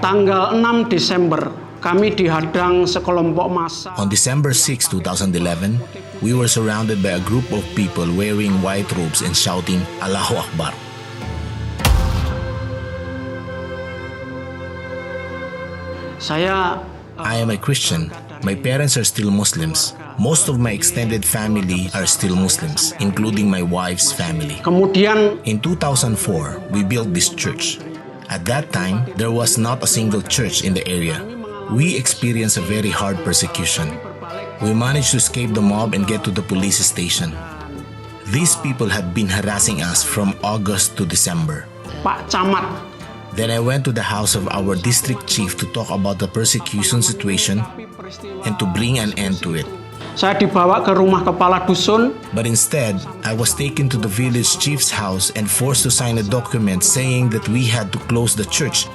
Tanggal 6 Desember, kami dihadang sekelompok massa. On December 6, 2011, we were surrounded by a group of people wearing white robes and shouting, Allahu Akbar. I am a Christian. My parents are still Muslims. Most of my extended family are still Muslims, including my wife's family. Kemudian In 2004, we built this church. At that time, there was not a single church in the area. We experienced a very hard persecution. We managed to escape the mob and get to the police station. These people had been harassing us from August to December. Pak Camat, Then I went to the house of our district chief to talk about the persecution situation and to bring an end to it. saya dibawa ke rumah kepala dusun. But instead, I was taken to the village chief's house and forced to sign a document saying that we had to close the church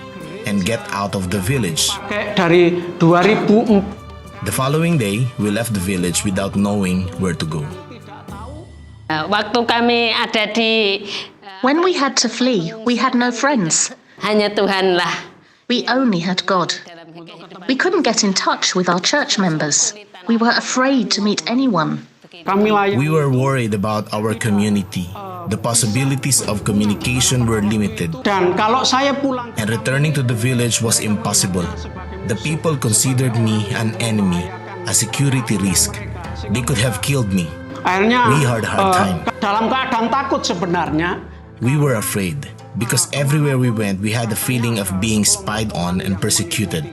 and get out of the village. Kayak dari 2004. The following day, we left the village without knowing where to go. Waktu kami ada di When we had to flee, we had no friends. hanya Tuhanlah. We only had God. We couldn't get in touch with our church members. We were afraid to meet anyone. Kami layak. We were worried about our community. The possibilities of communication were limited, Dan kalau saya pulang, and returning to the village was impossible. The people considered me an enemy, a security risk. They could have killed me. akhirnya We had a hard time. dalam keadaan takut sebenarnya. We were afraid because everywhere we went, we had the feeling of being spied on and persecuted.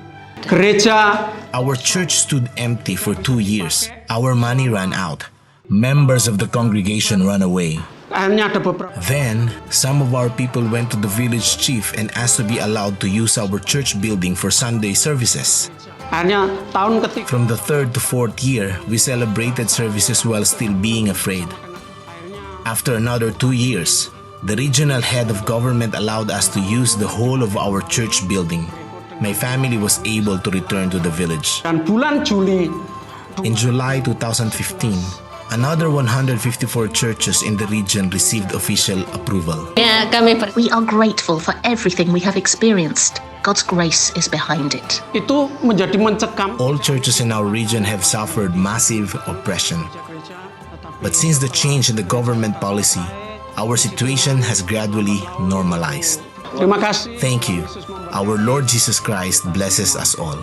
Gereja Our church stood empty for 2 years. Our money ran out. Members of the congregation ran away. akhirnya ada beberapa. Then, some of our people went to the village chief and asked to be allowed to use our church building for Sunday services. Akhirnya tahun ketiga. From the 3rd to 4th year, we celebrated services while still being afraid. After another 2 years, the regional head of government allowed us to use the whole of our church building. My family was able to return to the village. Dan bulan Juli In July 2015, another 154 churches in the region received official approval. Ya, kami We are grateful for everything we have experienced. God's grace is behind it. itu menjadi mencekam. All churches in our region have suffered massive oppression. But since the change in the government policy, our situation has gradually normalized. Terima kasih. Thank you. Our Lord Jesus Christ blesses us all.